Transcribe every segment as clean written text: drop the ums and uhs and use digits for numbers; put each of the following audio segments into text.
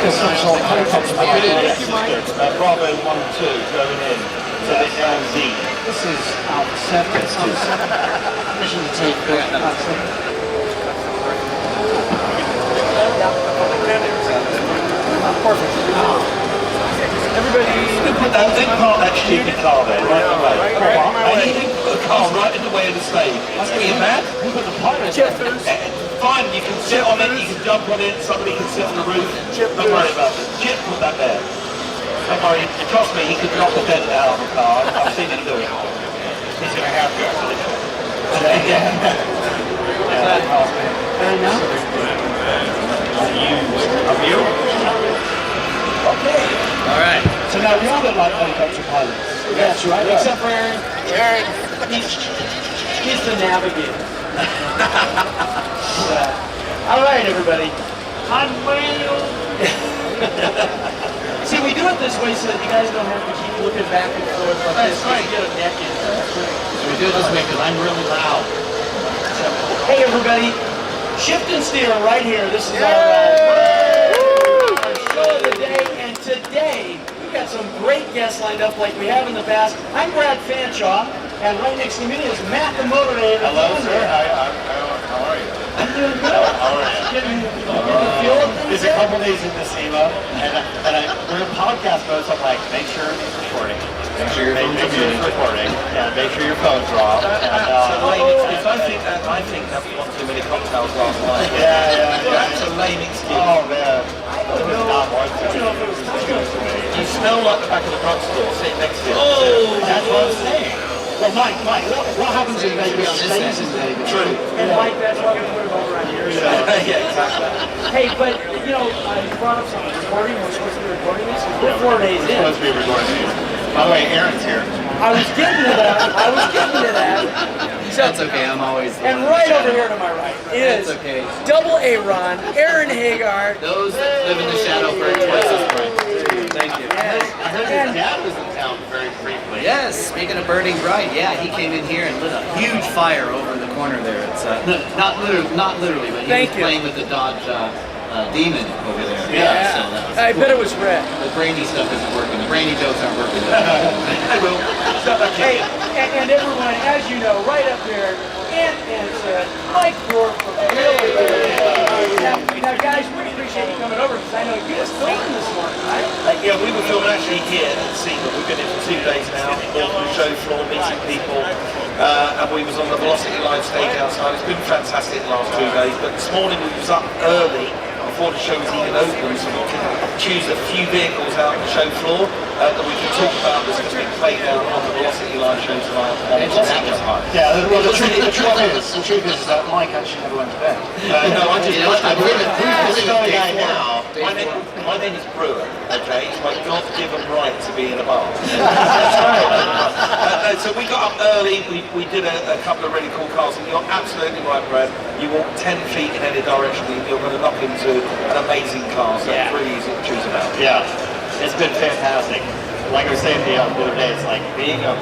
there's some sort of helicopter. Bravo 1-2 going in to the LZ. This is Alpha 7. Mission to take perfect. Everybody, they park that stupid car there, right away. And he didn't put a car right in the way of the stage. That's being bad. Who put the pirates? Fine, you can sit on it, you can jump on it, somebody can sit on the roof. Don't worry about it. Chip put that there. Don't worry, trust me, he could knock the dent out of the car. I've seen him do it. He's going to have to. Fair enough. Of you? Okay. Alright. So now we all look like helicopter pilots. That's right. Except for Aaron. Aaron. He's the navigator. Alright, everybody. See, we do it this way so that you guys don't have to keep looking back and forth like this. Right. Get a neck in. So we do it this way because I'm really loud. So, hey, everybody. Shift and steer right here. This is our show of the day. And today, we've got some great guests lined up like we have in the past. I'm Brad Fanshaw, and right next to me is Matt the Motivator. Hello, sir. How are you? I'm doing good. How are you? Getting the feel of things. There's a couple days in the SEMA, and we're in podcast mode, so I'm like, make sure it's recording. Make sure your phone's recording. Yeah, make sure your phones are off. I think that we want too many cocktails last night. Yeah. That's a lame excuse. Oh, man. It was not one to You smell like the back of the drugstore sitting next to you. Oh, that's what I'm saying. Well, Mike, what happens in Vegas stays in Vegas. True. And Mike, that's why we put him over right here. So. Yeah, exactly. Hey, but, you know, I brought up some recording. We're supposed to be recording this. We're 4 days in. We're supposed to be recording these. By the way, Aaron's here. I was getting to that. So, that's okay, I'm always... And right over here to my right is okay. Double A-Ron, Aaron Hagar. Those that live in the shadow for twice as bright. Thank you. I heard his dad was in town very briefly. Yes, speaking of burning bright, yeah, he came in here and lit a huge fire over in the corner there. It's not literally, but he was playing with the Dodge Demon over there. Yeah. So that was I bet it was red. The brainy stuff isn't working. The brainy jokes aren't working. I will. Hey, and everyone, as you know, right up here, Anstead, Mike Brewer from Brewer. Now, guys, we appreciate you coming over because I know you just filming this morning, right? Yeah, we were filming actually here at SEMA. We've been in for 2 days now, on the show floor, meeting people, and we was on the Velocity Line stage outside. It's been fantastic the last 2 days, but this morning we was up early before the show was even open, so we could choose a few vehicles out on the show floor that we can talk about that's going to be played out on the Velocity Line show tonight. Yeah, well, the truth is that Mike actually never went to bed. No, I just... the guy now. My name is Brewer, okay? It's my God-given right to be in a bar. So we got up early, we did a couple of really cool cars, and you're absolutely right, Brad. You walk 10 feet in any direction, you're going to knock into an amazing car, so it's really easy to choose about. Yeah, it's been fantastic. Like I was saying the other day, it's like being a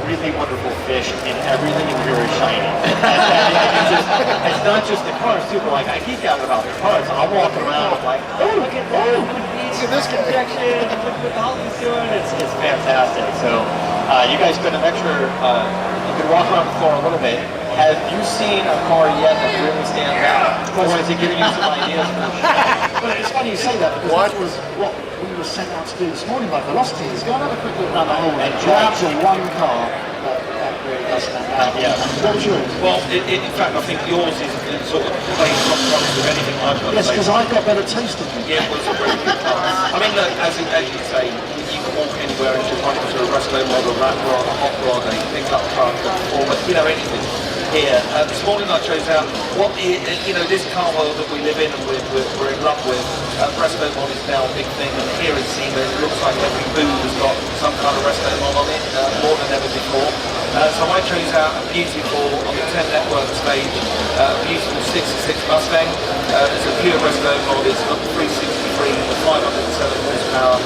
really wonderful fish and everything in here is shiny. It's not just the cars too, but like I geek out about the cars. I'm walking around like, look at this projection, look what Holly's doing. It's fantastic. So you guys spend an extra, you can walk around the floor a little bit. Have you seen a car yet that really stands out? Or is it giving you some ideas for But it's funny you say that, because that was what we were sent out to do this morning by Velocity, is go and have a quick look around the whole and grab the one car that really does stand out. Yeah. What was yours? Well, in fact, I think yours is sort of plays contrast with anything I've got to Yes, say. because I've got better taste than you. Yeah, it was a very good car. I mean, look, as you say, you can walk anywhere and just run into a resto model, rat rod, a hot rod, and you pick up a car, or anything. Here. This morning I chose out this car world that we live in and we're in love with. Resto mod is now a big thing, and here in SEMA it looks like every booth has got some kind of resto mod on it, more than ever before. So I chose out a beautiful, on the 10 network stage, a beautiful 66 Mustang. It's a pure resto mod, it's got 363 with 507 horsepower,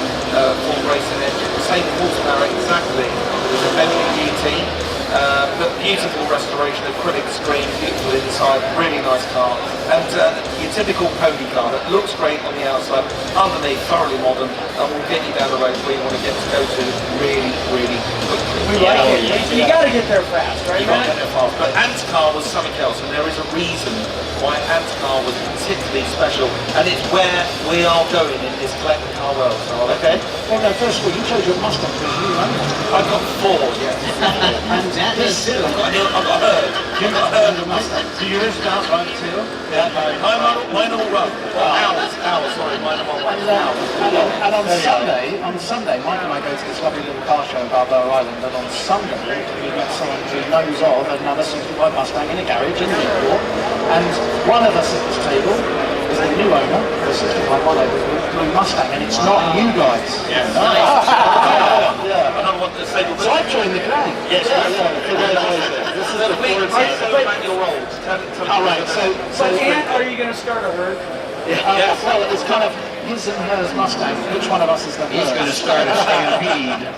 full racing engine, the same horsepower exactly as a Bentley GT. But beautiful restoration, acrylic screen, beautiful inside, really nice car. And your typical pony car that looks great on the outside, underneath thoroughly modern, and will get you down the road where you want to get to go to really, really quickly. We like it. You got to get there fast, right? You got to get there fast. But Ant's car was something else, and there is a reason why Ant's car was particularly special, and it's where we are going in this collector car world. So, okay? Well, no, first of all, you chose your Mustang because you own it. I've got 4, yes. And this, I've got a herd. You've got a herd of Mustangs. do yours start run too? Yeah, mine all run. Ours, sorry, mine are all run. And on Sunday, Mike and I go to this lovely little car show in Balboa Island, and on Sunday we met someone who knows of another 65 Mustang in a garage in Newport, and one of us at this table is the new owner of the 65 Blue Mustang, and it's not you guys. Yes. Nice. Yeah. I don't want to say, So I joined the gang. yes, Congratulations. This is the Wait, fourth your roles. All right, so But Ant, are you going to start a herd? well, it's kind of his and hers Mustang. Which one of us is the He's going to hers? start a stampede.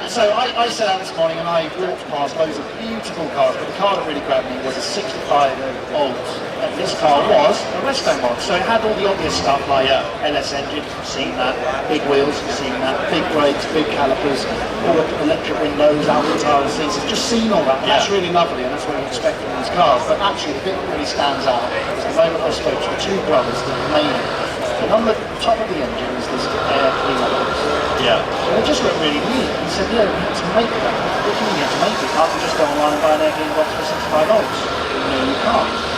So I set out this morning and I walked past loads of beautiful cars, but the car that really grabbed me was a 65 Volt. And this car was a resto mod, so it had all the obvious stuff like LS engine, you've seen that, big wheels, you've seen that, big brakes, big calipers, all the electric windows, Alcantara seats, you've just seen all that. And that's really lovely, and that's what you expect from these cars. But actually, the bit that really stands out is the moment I spoke to the two brothers that made it. And on the top of the engine is this air cleaner box. Yeah. And it just looked really neat. He said, yeah, we had to make that. What do you mean you had to make it? Can't you just go online and buy an air cleaner box for 65 volts? No, you can't.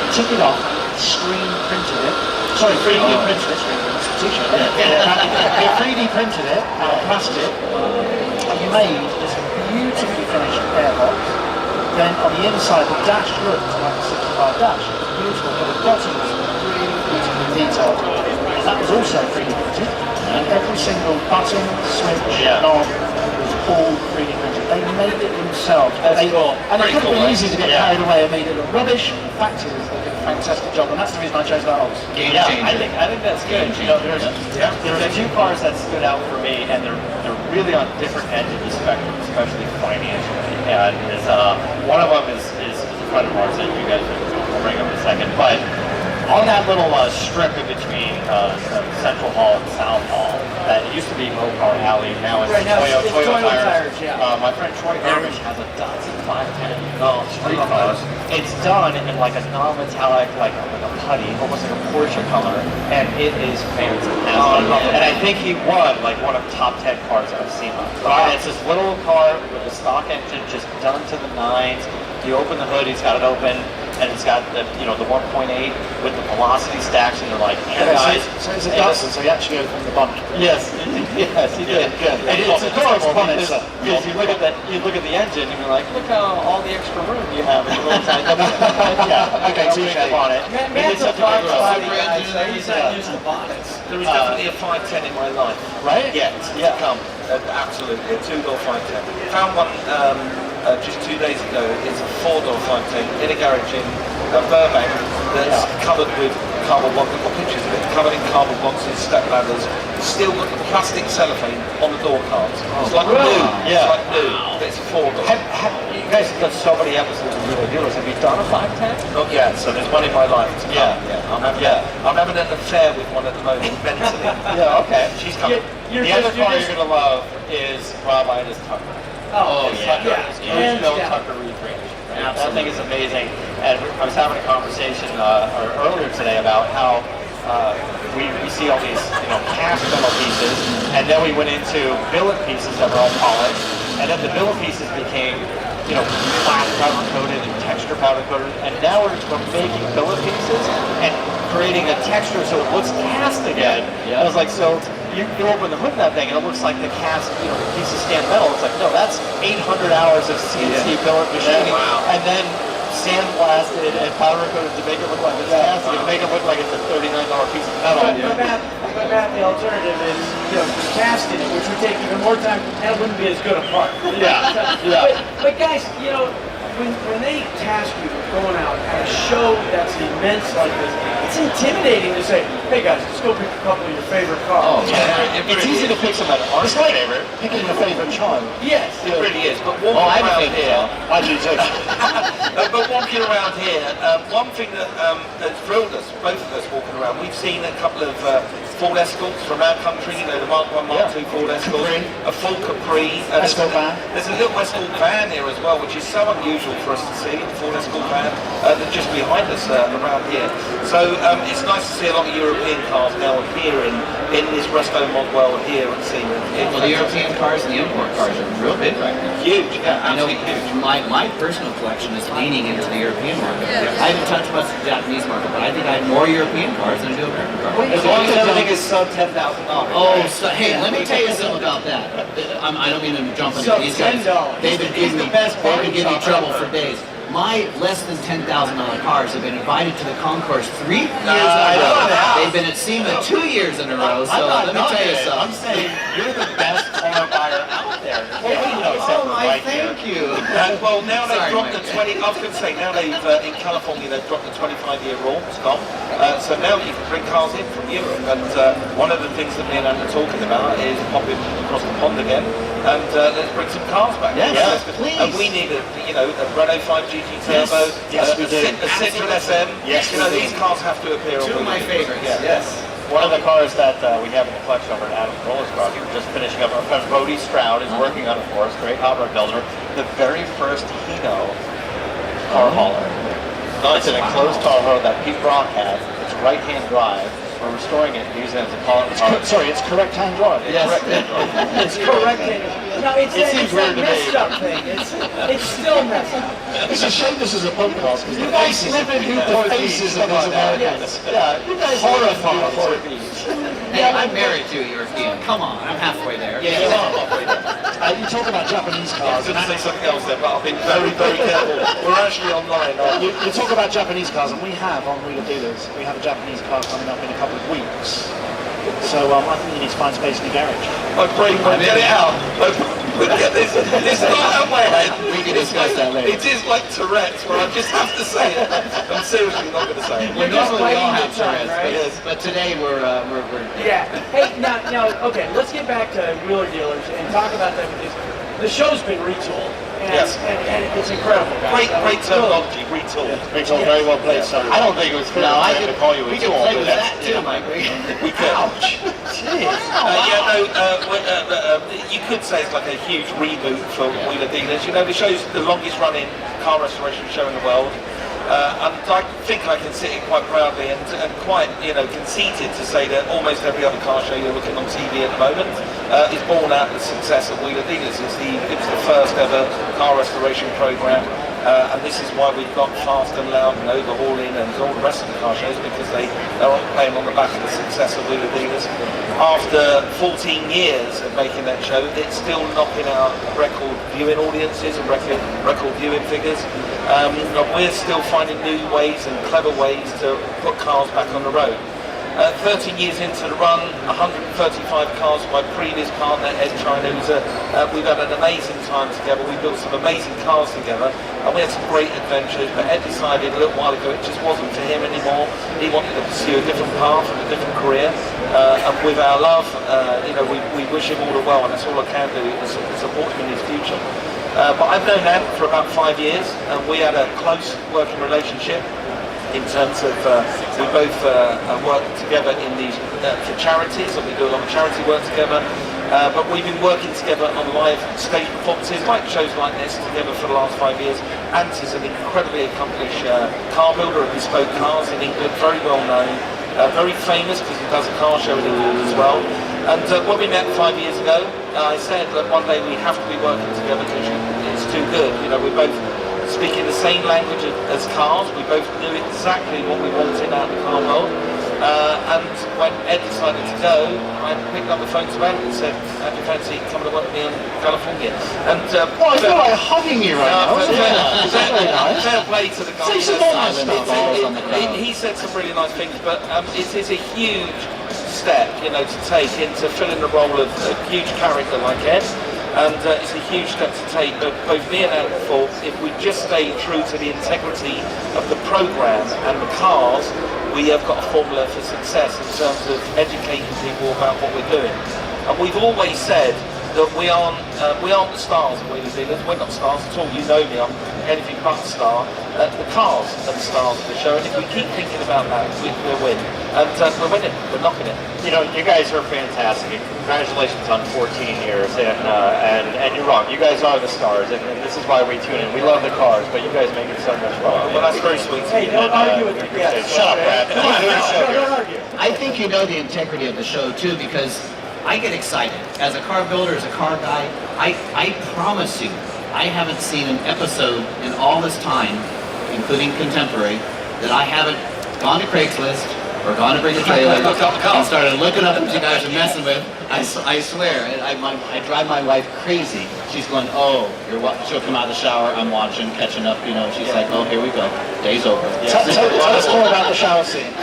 He took it off, screen printed it. Sorry, 3D printed it. It's a t-shirt. He 3D printed it out of plastic, and he made this beautifully finished air box. Then on the inside, the dash looked like a 65 dash. It was beautiful, but the bottom was really beautifully detailed. And that was also 3D printed. And every single button, switch, knob was all 3D printed. They made it themselves. That's cool. And it could have been Pretty easy to get carried away and made it look rubbish. The fact is, they did a fantastic job, and that's the reason I chose that Olds. Yeah, I think that's good. You know, there's two cars that stood out for me, and they're really on different ends of the spectrum, especially financially. And one of them is a friend of ours that you guys will bring up in a second, but on that little strip in between Central Hall and South Hall, that used to be Mopar Alley, now it's Right now it's Toyo Tires, Tires. yeah. My friend Troy Harris has a Datsun 510 street car. It's done in like a non-metallic, like a putty, almost like a Porsche color, and it is fantastic. And I think he won like one of the top 10 cars I've seen. And it's this little car with a stock engine just done to the nines. You open the hood, he's got it open, and it's got the 1.8 with the velocity stacks, and they're like, guys. So it's a Datsun, so he actually opened the bonnet. Yes, he did. Good. And it's adorable bonnet, because sir. you look at the engine, and you're like, look how all the extra room you have in the little tiny. Okay, touche. Bonnet. Matt's a car body guy, so he's not used to bonnets. There was definitely a 510 in my life. Right? Yet to come. Absolutely. A 2-door 510. Found one just 2 days ago. It's a 4-door 510 in a garage in Burbank that's covered with cardboard boxes, or pictures of it, covered in cardboard boxes, step ladders, still got the plastic cellophane on the door cards. It's like new. Yeah. It's like new. But it's a 4-door. You guys have done so many episodes of Real Dealers. Have you done a 510? Not yet, so there's one in my life to come. Yeah. I'm having an affair with one at the moment, mentally. Yeah, okay. She's coming. The other car you're going to love is Rob Ida's Tucker. Oh, Tucker. yeah. His original Yeah. Tucker recreation. That thing is amazing. And I was having a conversation earlier today about how we see all these cast metal pieces, and then we went into billet pieces that were all polished, and then the billet pieces became flat powder coated and texture powder coated, and now we're making billet pieces and creating a texture so it looks cast again. I was like, so you open the hood of that thing and it looks like the cast, piece of stamped metal. It's like, no, that's 800 hours of CNC billet machining, and then sandblasted and powder coated to make it look like it's cast, to make it look like it's a $39 piece of metal. But Matt, the alternative is, casting it, which would take even more time, and it wouldn't be as good a part. Yeah. But guys, when they task you with going out at a show that's immense like this, it's intimidating to say, hey guys, let's go pick a couple of your favorite cars. Oh, yeah. It's easy to pick some that aren't It's like favorite. picking a favorite child. Yes. It really is. But walking I have a around favorite here, child. I do too. but walking around here, one thing that's thrilled us, both of us walking around, we've seen a couple of Ford Escorts from our country, you know, the Mark 1, Mark 2 Ford Escorts, a full Capri. Escort van. There's a little Escort van here as well, which is so unusual for us to see, the Ford Escort van, that's just behind us around here. So it's nice to see a lot of European cars now appearing in this resto mod world here at sea. Well, the European cars and the import cars are real big right now. Huge, yeah, I know absolutely huge. my personal collection is leaning into the European market. I haven't touched much of the Japanese market, but I think I have more European cars than I do American cars. As long as everything is sub $10,000. Oh, so, hey, let me tell you something about that. I don't mean to jump into these guys. They've been giving me trouble for days. My less than $10,000 cars have been invited to the concourse 3 years in a row. They've been at SEMA 2 years in a row, so let me tell you something. I'm saying you're the best car buyer out there. Oh my, thank you. Well, now they've Sorry, dropped Mike. the 20. I was going to say now they've in California they've dropped the 25-year rule. It's gone. So now you can bring cars in from Europe. And one of the things that me and Anna are talking about is popping across the pond again and let's bring some cars back. Yes, please. And we need a Renault 5 GT Turbo, Yes, we do. a Citroen SM. Yes, you know we do. these cars have to appear. Two of my favorites. Yeah. Yes. One of the cars that we have in the collection over at Adam's Roller Sprocket, we're just finishing up. Our friend Brody Stroud is working on it for us, great hot rod builder. The very first Hino car hauler. It's an enclosed car hauler that Pete Brock had. It's right-hand drive. We're restoring it and using it as a car. Sorry, it's correct hand drive. Yes. It's correct. No, it's It seems that weird to me. messed up thing. It's still messed up. It's a shame this is a podcast because You guys live in Newport Beach. faces of these Americans. Yeah, you guys Horrified. Newport Beach. Hey, I'm married to a European. Come on, I'm halfway there. Yeah, you are. You talk about Japanese I cars. was going to say something else there, but I've been very, very careful. We're actually online, aren't we? You talk about Japanese cars, and we have on Wheeler Dealers. We have a Japanese car coming up in a couple of weeks. So I think you need to find space in the garage. My brain won't get it out. Look at this. It's not out my head. We can discuss that later. It is like Tourette's, but I just have to say it. I'm seriously not going to say it. Well, just normally we all waiting have your time, Tourette's, right? but today we're Yeah. Hey, now, okay, let's get back to Wheeler Dealers and talk about that because the show's been retooled. And, Yes. and it's incredible, guys. Great terminology, retool. It's all very well played, son. I don't think it was fair to call you a we can tool, play but with that's- that too, Mike. We could. You could say it's like a huge reboot for Wheeler Dealers. You know, the show's the longest running car restoration show in the world. And I think I can sit here quite proudly and quite, conceited to say that almost every other car show you're looking on TV at the moment is born out of the success of Wheeler Dealers. It was the first ever car restoration program. And this is why we've got Fast and Loud and Overhauling and all the rest of the car shows, because they're playing on the back of the success of Wheeler Dealers. After 14 years of making that show, it's still knocking out record viewing audiences and record viewing figures. We're still finding new ways and clever ways to put cars back on the road. 13 years into the run, 135 cars by previous partner Ed China. We've had an amazing time together. We built some amazing cars together, and we had some great adventures. But Ed decided a little while ago it just wasn't for him anymore. He wanted to pursue a different path and a different career. And with our love, we wish him all the well, and that's all I can do is support him in his future. But I've known Ed for about 5 years, and we had a close working relationship. In terms of we both work together in these for charities, and we do a lot of charity work together. But we've been working together on live stage performances, like shows like this, together for the last 5 years. Ant is an incredibly accomplished car builder of bespoke cars in England, very well known, very famous because he does a car show in England as well. And when we met 5 years ago, I said that one day we have to be working together because it's too good. We're both speaking the same language as cars. We both knew exactly what we wanted out of the car world. And when Ed decided to go, I picked up the phone to Ed and said, "How do you fancy coming to work with me in California?" And I feel like hugging you right now. fair play to the guy. Say some more stuff. He said some really nice things, but it is a huge step, to take into filling the role of a huge character like Ed. And it's a huge step to take, but both me and Anne thought if we just stay true to the integrity of the programme and the cars, we have got a formula for success in terms of educating people about what we're doing. And we've always said that we aren't the stars of Wheeler Dealers. We're not stars at all. You know me, I'm anything but a star. The cars are the stars of the show, and if we keep thinking about that, we'll win. And we're winning, we're knocking it. You know, you guys are fantastic. Congratulations on 14 years, and you're wrong. You guys are the stars, and this is why we tune in. We love the cars, but you guys make it so much fun. Well, that's very sweet. Hey, don't argue with me. Shut up, Brad. Come on, do the show here. Don't argue. I think you know the integrity of the show too, because I get excited. As a car builder, as a car guy, I promise you, I haven't seen an episode in all this time, including contemporary, that I haven't gone to Craigslist or gone to bring a trailer and started looking up what you guys are messing with. I swear, I drive my wife crazy. She's going, oh, she'll come out of the shower, I'm watching, catching up, you know, she's like, oh, here we go, day's over. Tell us more about the shower scene.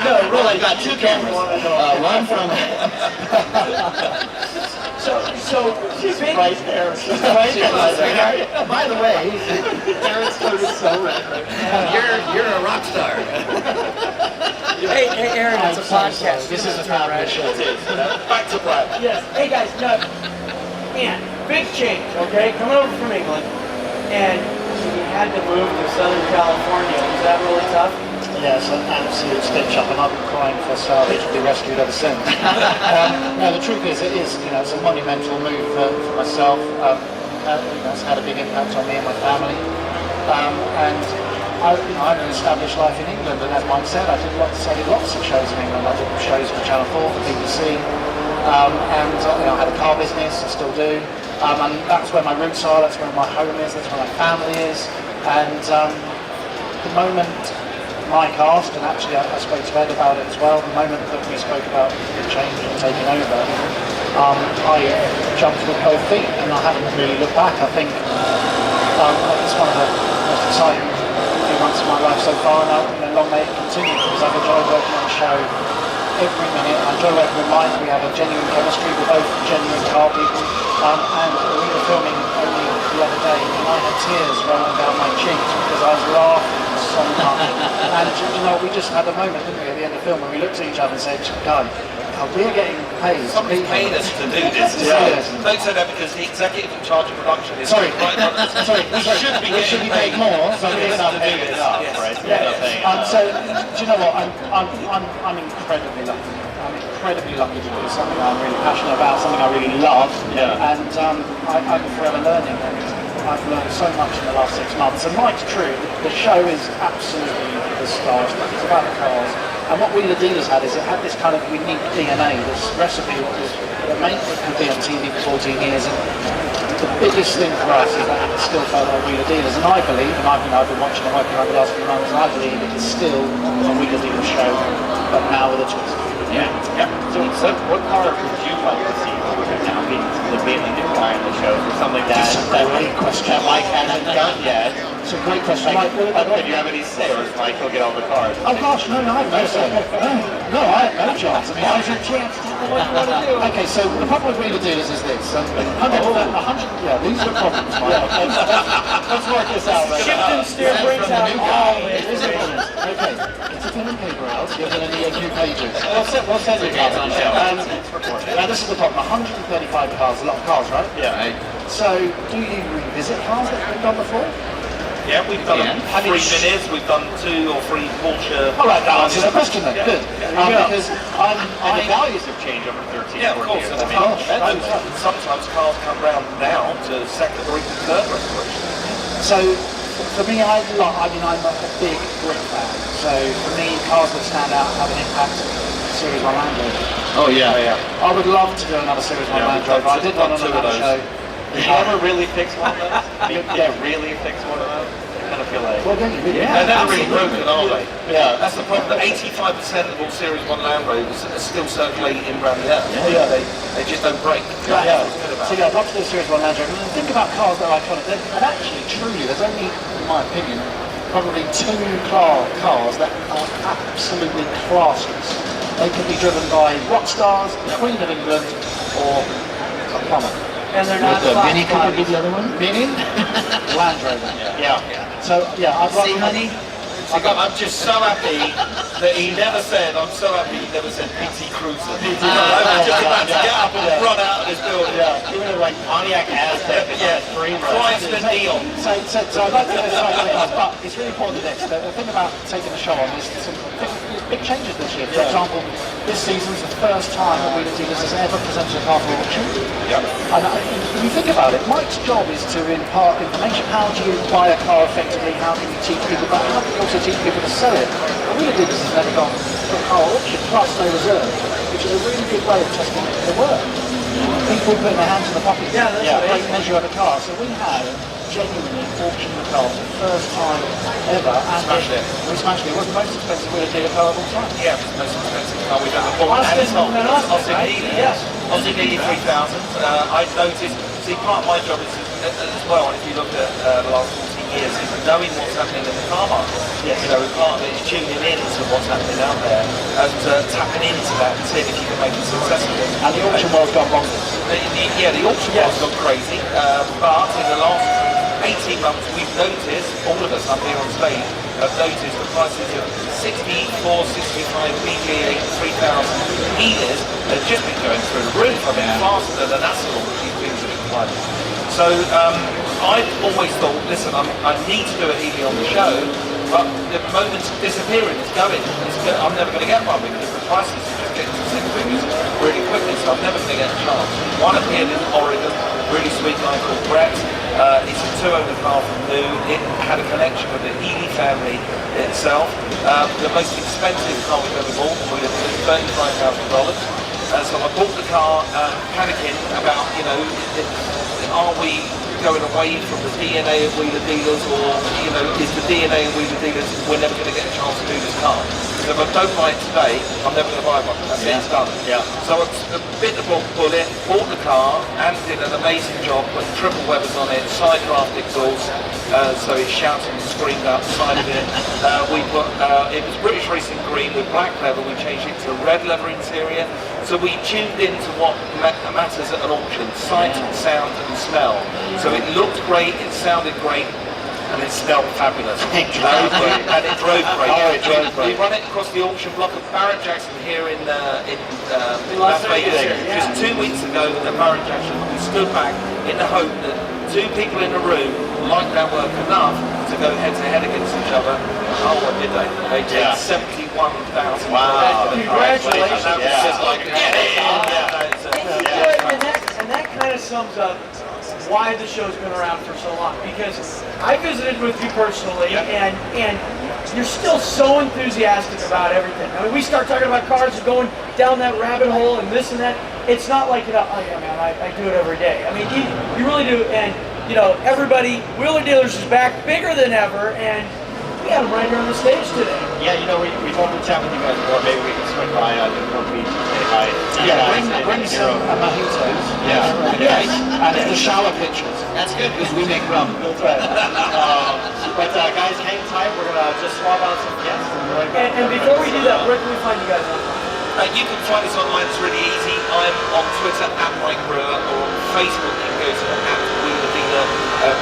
No, really, I've got two cameras. One from... So big, Right there. She's right there. By the way, Aaron's totally so retro. you're a rock star. hey, Aaron, it's a podcast. This is a family show. Back to Brad. Yes. Hey guys, no. Man, big change, okay? Coming over from England, and you had to move to Southern California. Was that really tough? Yes, an absolute stitch up, and I've been crying for salvage to be rescued ever since. No, the truth is, it's a monumental move for myself. That's had a big impact on me and my family. And I had an established life in England, and as Mike said, I did lots of shows in England. I did shows for Channel 4, for BBC, and I had a car business, I still do. And that's where my roots are, that's where my home is, that's where my family is. And the moment Mike asked, and actually I spoke to Ed about it as well, the moment that we spoke about the change and taking over, I jumped with both feet and I haven't really looked back. I think it's one of the most exciting few months of my life so far, and long may it continue, because I've enjoyed working on the show every minute. I enjoy working with Mike. We have a genuine chemistry, we're both genuine car people, and we were filming only the other day and I had tears rolling down my cheeks because I was laughing so much. And we just had a moment, didn't we, at the end of the film, when we looked at each other and said, God, we're getting paid. Somebody's paying us to do this. Yes. Don't say that, because the executive in charge of production is Sorry. right on us. We should be paid more, so Somebody we're has not to do paying this. enough, Yes. right? Yeah. So, do you know what? I'm incredibly lucky. I'm incredibly lucky to do something I'm really passionate about, something I really love, and I'm forever learning. And I've learned so much in the last 6 months. And Mike's true. The show is absolutely the stars. It's about the cars. And what Wheeler Dealers had is it had this kind of unique DNA, this recipe that made it could be on TV for 14 years. And the biggest thing for us is that it still felt like Wheeler Dealers. And I believe, and I've been watching and working on the last few months, and I believe it is still a Wheeler Dealers show, but now with a twist. Yeah. So what car would you like to see now being the new car in the show for something that Great question. Mike hasn't done yet? It's a great question. Like, if you have any say, or is Mike will get all the cars? Oh gosh, no, I have no say. No, I have no chance. I mean, I have a chance. Okay, so the problem with Wheeler Dealers is this. 100, yeah, these are the problems, Mike. Let's work this out. Right? Shift and steer brings out all the information. Okay, it's a pen and paper out. You're going to need a few pages. We'll send you cards on show. Now this is the problem. 135 cars, a lot of cars, right? Yeah. So, do you revisit cars that have been done before? Yeah, we've done 3 Minis, we've done 2 or 3 Porsche. All right, that answers the question then. Good. Because And the values have changed over 13 Yeah, of course. years. And sometimes cars come round now to second or even third restoration. So, for me, I'm a big brick fan. So, for me, cars that stand out have an impact. Series 1 Land Rover. Oh yeah. I would love to do another Series 1 Land Rover. I did one on another show. Did you ever really fix one of those? Really fix one of those? I kind of feel like... Well, don't you really? They're never really broken, are they? Yeah. That's the problem. 85% of all Series 1 Land Rovers are still circulating around the earth. Yeah. They just don't break. Yeah. That's what's good about So it. yeah, I'd love to do a Series 1 Land Rover. And think about cars that are iconic. And actually, truly, there's only, in my opinion, probably 2 cars that are absolutely classless. They could be driven by rock stars, the Queen of England, or a plumber. And they're not The Mini Cooper be flat. the other one? Mini? Land Rover. Yeah. So, yeah, I'd like See, honey? I'm just so happy that he never said, I'm so happy he neber said PT Cruiser. I'm just about to get up and run out of this building. Yeah, even like Pontiac Aztec, Yeah, Chrysler Neon. So I'd like to go slightly else, but it's really important this. The thing about taking the show on is some big changes this year. For example, this season's the first time that Wheeler Dealers has ever presented a car for auction. And if you think about it, Mike's job is to impart information. How do you buy a car effectively? How can you teach people about it? How can you also teach people to sell it? And Wheeler Dealers has never gone for a car auction plus no reserve, which is a really good way of testing the work. People putting their hands in the pockets. Yeah, that's a great measure of a car. So we have genuinely auctioned the car for the first time ever. And Smashed it. We smashed it. It was the most expensive Wheeler Dealer car of all time. Yeah, it's the most expensive car we've ever bought. And it's not Austin, right? Yes. Austin Neely 3000. I've noticed, see, part of my job is as well, if you look at the last 40 years, is knowing what's happening in the car market. Yes. You know, part of it is tuning in to what's happening out there and tapping into that and seeing if you can make it successful. And the auction world's gone bonkers. The auction world's gone crazy, but in the last 18 months we've noticed, all of us up here on stage have noticed the prices of 64, 65, BGA 3000 heaters have just been going through the roof. I mean, faster than the NASA launch, these things have been climbing. So I've always thought, listen, I need to do a Healy on the show, but the moment's disappearing, it's going. I'm never going to get one because the prices are just getting to six figures really quickly, so I'm never going to get a chance. One appeared in Oregon, really sweet guy called Brett. It's a two-owner car from New. It had a connection with the Healy family itself. The most expensive car we've ever bought was $35,000. So I bought the car panicking about, you know, are we going away from the DNA of Wheeler Dealers, or, you know, is the DNA of Wheeler Dealers we're never going to get a chance to do this car? Because if I don't buy it today, I'm never going to buy one. That's it, it's done. Yeah. So I bit the bullet, bought the car, and did an amazing job, put triple weathers on it, side draft exhaust, so it shouted and screamed outside of it. We put, it was British Racing Green with black leather, we changed it to red leather interior. So we tuned into what matters at an auction: sight, sound and smell. So it looked great, it sounded great, and it smelled fabulous. And it drove great. Oh, it drove great. We run it across the auction block of Barrett Jackson here in Las Vegas. Just 2 weeks ago at Barrett Jackson, we stood back in the hope that two people in the room liked our work enough to go head to head against each other. Oh, what did they? They did. 71,000. Wow. Congratulations. And that was just like, get in! And that kind of sums up why the show's been around for so long. Because I visited with you personally, and you're still so enthusiastic about everything. I mean, we start talking about cars and going down that rabbit hole and this and that. It's not like, you know, oh yeah, man, I do it every day. I mean, you really do. And, you know, everybody, Wheeler Dealers is back bigger than ever, and we had them right here on the stage today. Yeah, you know, we told them to chat with you guys before. Maybe we can swing by Newport Beach and say hi. Bring some mojitos. Yeah. And the shower pictures. That's good because we make rum. But guys, hang tight. We're gonna just swap out some guests. And before we do that, where can we find you guys online? You can find us online, it's really easy. I'm on Twitter @MikeBrewer, or on Facebook you can go to the @Wheeler Dealer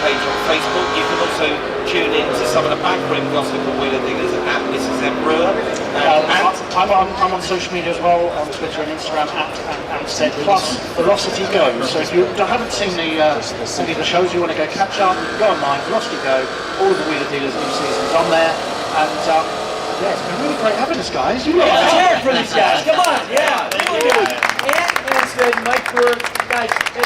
page on Facebook. You can also tune in to some of the backroom gossip of Wheeler Dealers @Mrs. M. Brewer. I'm on social media as well, on Twitter and Instagram @Anstead, plus Velocity Go. So if you haven't seen any of the shows you want to go catch up, go online, Velocity Go, all of the Wheeler Dealers new seasons on there. And yeah, it's been really great having us, guys. You Let's hear it for these guys. Come on, yeah. And Anstead, Mike Brewer, guys, hey,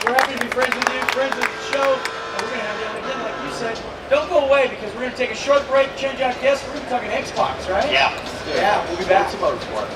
we're happy to be friends with you, friends of the show, and we're going to have you on again, like you said. Don't go away because we're going to take a short break, change out guests. We're going to be talking Xbox, right? Yeah. Yeah, we'll be back. Motorsport.